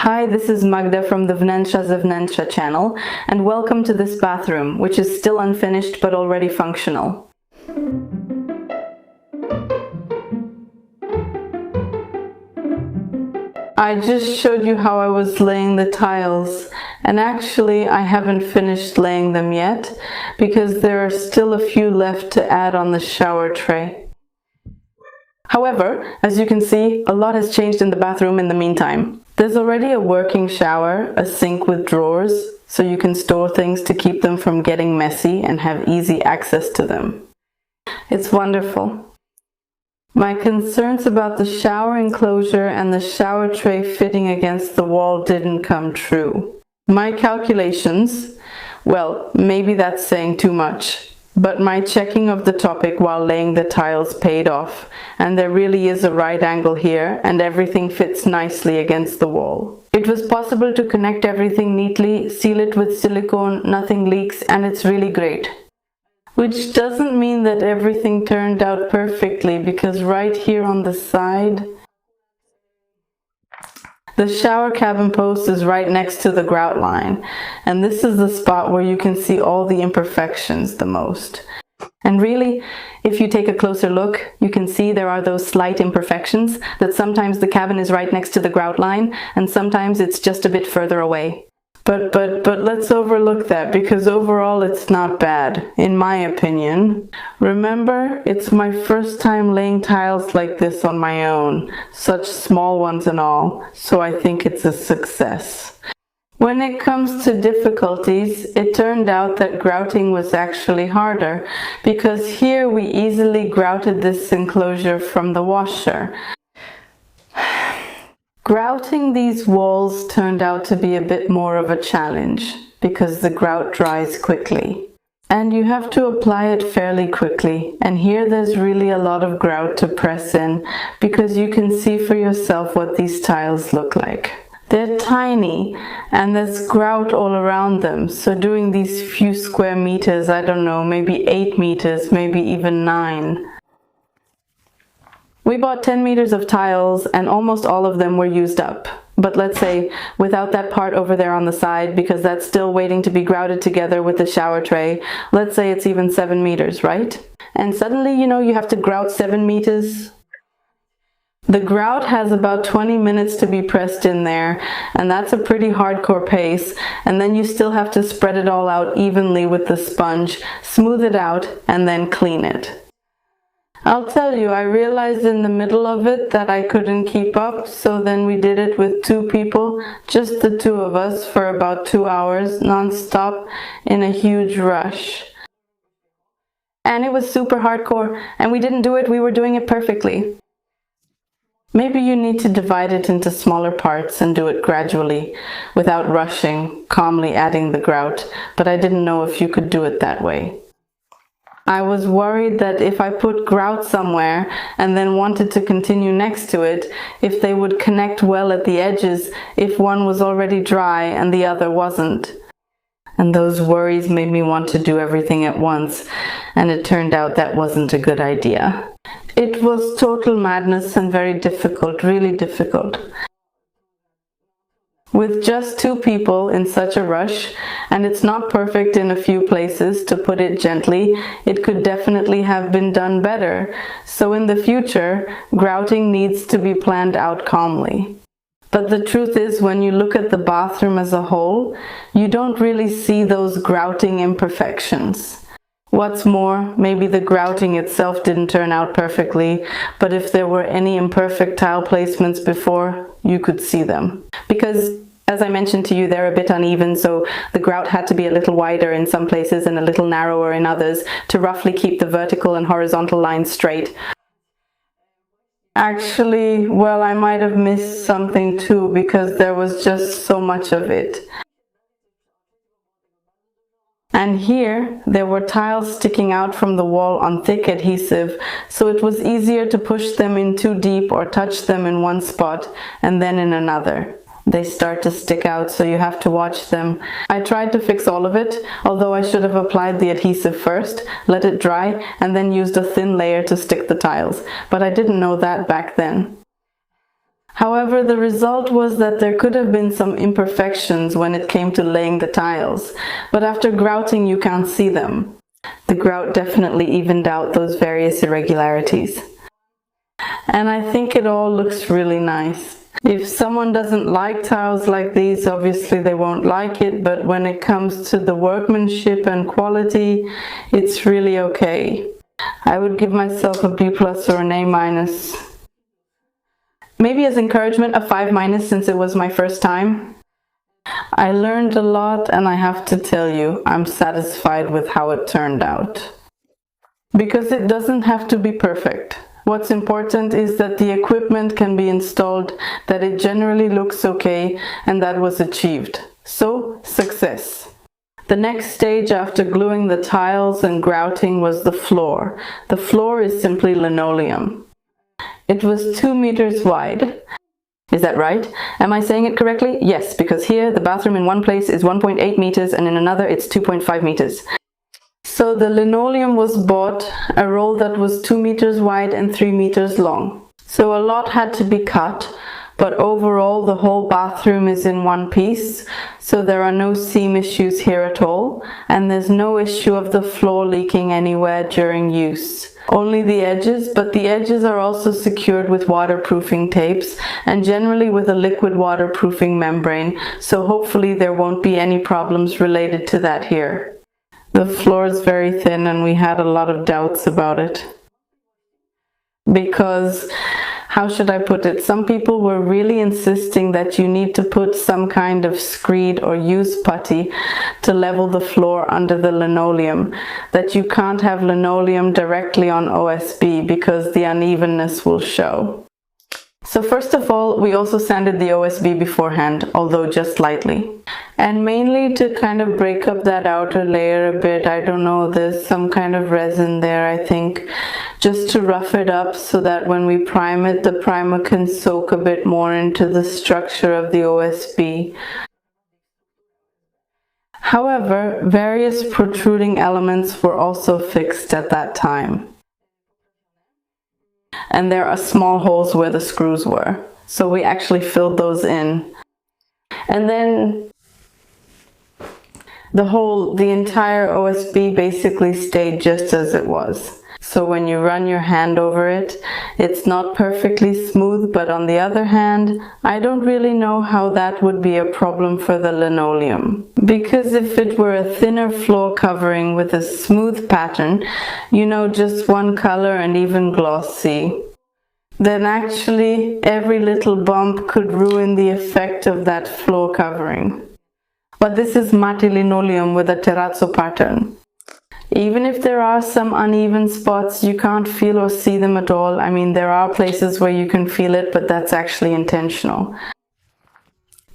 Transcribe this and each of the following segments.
Hi, this is Magda from the Wnętrza channel, and welcome to this bathroom, which is still unfinished but already functional. I just showed you how I was laying the tiles, and actually I haven't finished laying them yet because there are still a few left to add on the shower tray. However, as you can see, a lot has changed in the bathroom in the meantime. There's already a working shower, a sink with drawers, so you can store things to keep them from getting messy and have easy access to them. It's wonderful. My concerns about the shower enclosure and the shower tray fitting against the wall didn't come true. My calculations, well, maybe that's saying too much. But my checking of the topic while laying the tiles paid off, and there really is a right angle here and everything fits nicely against the wall. It was possible to connect everything neatly, seal it with silicone, nothing leaks, and it's really great. Which doesn't mean that everything turned out perfectly, because right here on the side, the shower cabin post is right next to the grout line, and this is the spot where you can see all the imperfections the most. And really, if you take a closer look, you can see there are those slight imperfections, that sometimes the cabin is right next to the grout line, and sometimes it's just a bit further away. But let's overlook that, because overall it's not bad, in my opinion. Remember, it's my first time laying tiles like this on my own, such small ones and all, so I think it's a success. When it comes to difficulties, it turned out that grouting was actually harder, because here we easily grouted this enclosure from the washer. Grouting these walls turned out to be a bit more of a challenge because the grout dries quickly. And you have to apply it fairly quickly. And here there's really a lot of grout to press in because you can see for yourself what these tiles look like. They're tiny and there's grout all around them. So doing these few square meters, I don't know, maybe 8 meters, maybe even 9. We bought 10 meters of tiles and almost all of them were used up. But let's say without that part over there on the side, because that's still waiting to be grouted together with the shower tray, let's say it's even 7 meters, right? And suddenly, you have to grout 7 meters. The grout has about 20 minutes to be pressed in there, and that's a pretty hardcore pace. And then you still have to spread it all out evenly with the sponge, smooth it out, and then clean it. I'll tell you, I realized in the middle of it that I couldn't keep up, so then we did it with 2 people, just the 2 of us, for about 2 hours, non-stop, in a huge rush. And it was super hardcore, and we didn't do it, we were doing it perfectly. Maybe you need to divide it into smaller parts and do it gradually, without rushing, calmly adding the grout, but I didn't know if you could do it that way. I was worried that if I put grout somewhere and then wanted to continue next to it, if they would connect well at the edges if one was already dry and the other wasn't. And those worries made me want to do everything at once, and it turned out that wasn't a good idea. It was total madness and very difficult, really difficult. With just 2 people in such a rush, and it's not perfect in a few places, to put it gently, it could definitely have been done better. So in the future, grouting needs to be planned out calmly. But the truth is, when you look at the bathroom as a whole, you don't really see those grouting imperfections. What's more, maybe the grouting itself didn't turn out perfectly, but if there were any imperfect tile placements before, you could see them. Because, as I mentioned to you, they're a bit uneven, so the grout had to be a little wider in some places and a little narrower in others to roughly keep the vertical and horizontal lines straight. Actually, well, I might have missed something too, because there was just so much of it. And here, there were tiles sticking out from the wall on thick adhesive, so it was easier to push them in too deep or touch them in one spot and then in another. They start to stick out, so you have to watch them. I tried to fix all of it, although I should have applied the adhesive first, let it dry, and then used a thin layer to stick the tiles, but I didn't know that back then. However, the result was that there could have been some imperfections when it came to laying the tiles, but after grouting you can't see them. The grout definitely evened out those various irregularities. And I think it all looks really nice. If someone doesn't like tiles like these, obviously they won't like it, but when it comes to the workmanship and quality, it's really okay. I would give myself a B+ or an A-. Maybe as encouragement, a 5- since it was my first time. I learned a lot, and I have to tell you, I'm satisfied with how it turned out. Because it doesn't have to be perfect. What's important is that the equipment can be installed, that it generally looks okay, and that was achieved. So, success. The next stage after gluing the tiles and grouting was the floor. The floor is simply linoleum. It was 2 meters wide. Is that right? Am I saying it correctly? Yes, because here the bathroom in one place is 1.8 meters and in another it's 2.5 meters. So the linoleum was bought, a roll that was 2 meters wide and 3 meters long. So a lot had to be cut, but overall the whole bathroom is in one piece, so there are no seam issues here at all, and there's no issue of the floor leaking anywhere during use. Only the edges, but the edges are also secured with waterproofing tapes and generally with a liquid waterproofing membrane, so hopefully there won't be any problems related to that here. The floor is very thin and we had a lot of doubts about it. Because, how should I put it, some people were really insisting that you need to put some kind of screed or used putty to level the floor under the linoleum, that you can't have linoleum directly on OSB because the unevenness will show. So first of all, we also sanded the OSB beforehand, although just lightly. And mainly to kind of break up that outer layer a bit. I don't know, there's some kind of resin there, I think, just to rough it up so that when we prime it, the primer can soak a bit more into the structure of the OSB. However, various protruding elements were also fixed at that time. And there are small holes where the screws were. So we actually filled those in. And then the entire OSB basically stayed just as it was. So when you run your hand over it, it's not perfectly smooth, but on the other hand, I don't really know how that would be a problem for the linoleum. Because if it were a thinner floor covering with a smooth pattern, you know, just one color and even glossy, then actually every little bump could ruin the effect of that floor covering. But this is matte linoleum with a terrazzo pattern. Even if there are some uneven spots, you can't feel or see them at all. I mean, there are places where you can feel it, but that's actually intentional.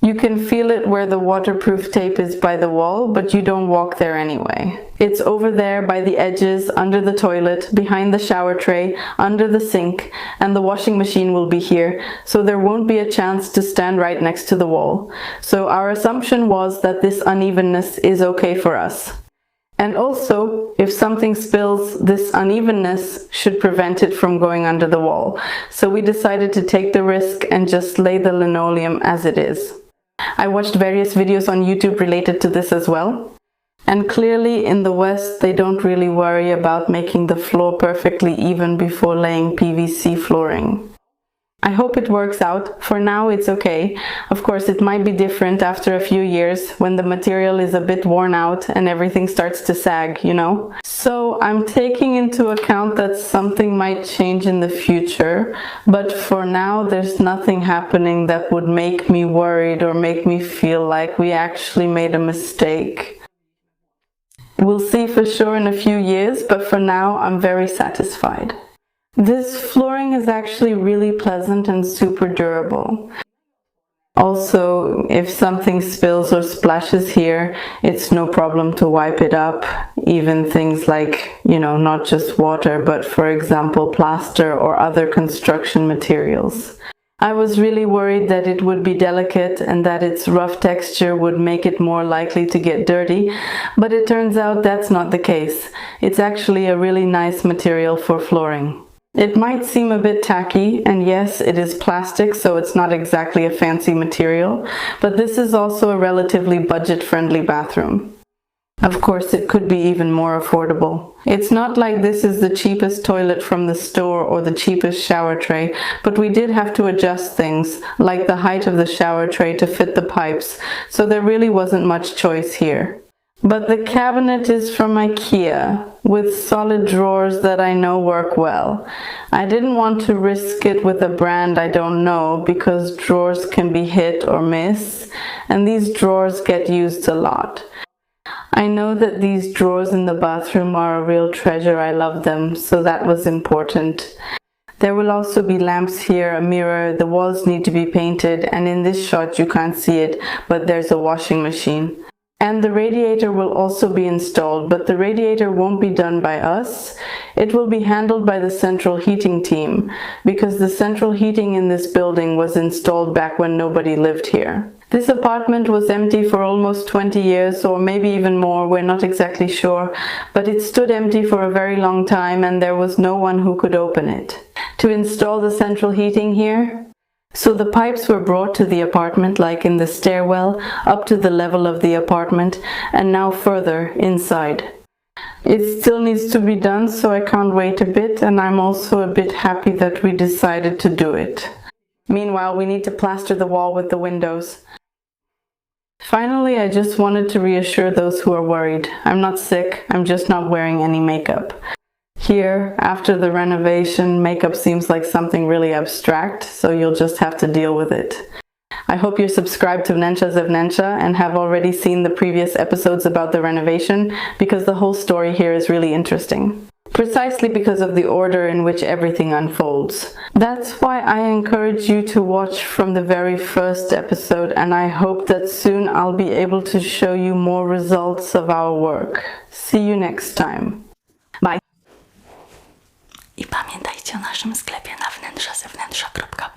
You can feel it where the waterproof tape is by the wall, but you don't walk there anyway. It's over there by the edges, under the toilet, behind the shower tray, under the sink, and the washing machine will be here, so there won't be a chance to stand right next to the wall. So our assumption was that this unevenness is okay for us. And also, if something spills, this unevenness should prevent it from going under the wall. So we decided to take the risk and just lay the linoleum as it is. I watched various videos on YouTube related to this as well. And clearly in the West, they don't really worry about making the floor perfectly even before laying PVC flooring. I hope it works out. For now, it's okay. Of course, it might be different after a few years when the material is a bit worn out and everything starts to sag, you know? So I'm taking into account that something might change in the future, but for now, there's nothing happening that would make me worried or make me feel like we actually made a mistake. We'll see for sure in a few years, but for now, I'm very satisfied. This flooring is actually really pleasant and super durable. Also, if something spills or splashes here, it's no problem to wipe it up. Even things like, you know, not just water, but for example, plaster or other construction materials. I was really worried that it would be delicate and that its rough texture would make it more likely to get dirty, but it turns out that's not the case. It's actually a really nice material for flooring. It might seem a bit tacky, and yes, it is plastic, so it's not exactly a fancy material, but this is also a relatively budget-friendly bathroom. Of course, it could be even more affordable. It's not like this is the cheapest toilet from the store or the cheapest shower tray, but we did have to adjust things, like the height of the shower tray to fit the pipes, so there really wasn't much choice here. But the cabinet is from IKEA, with solid drawers that I know work well. I didn't want to risk it with a brand I don't know, because drawers can be hit or miss, and these drawers get used a lot. I know that these drawers in the bathroom are a real treasure. I love them, so that was important. There will also be lamps here, a mirror, the walls need to be painted, and in this shot you can't see it, but there's a washing machine. And the radiator will also be installed, but the radiator won't be done by us. It will be handled by the central heating team, because the central heating in this building was installed back when nobody lived here. This apartment was empty for almost 20 years, or maybe even more, we're not exactly sure, but it stood empty for a very long time and there was no one who could open it. To install the central heating here, so the pipes were brought to the apartment, like in the stairwell, up to the level of the apartment, and now further inside. It still needs to be done, so I can't wait a bit, and I'm also a bit happy that we decided to do it. Meanwhile, we need to plaster the wall with the windows. Finally, I just wanted to reassure those who are worried. I'm not sick, I'm just not wearing any makeup. Here, after the renovation, makeup seems like something really abstract, so you'll just have to deal with it. I hope you're subscribed to Wnętrza ze Wnętrza and have already seen the previous episodes about the renovation, because the whole story here is really interesting. Precisely because of the order in which everything unfolds. That's why I encourage you to watch from the very first episode, and I hope that soon I'll be able to show you more results of our work. See you next time. Bye. I pamiętajcie o naszym sklepie na wnętrzazewnętrza.pl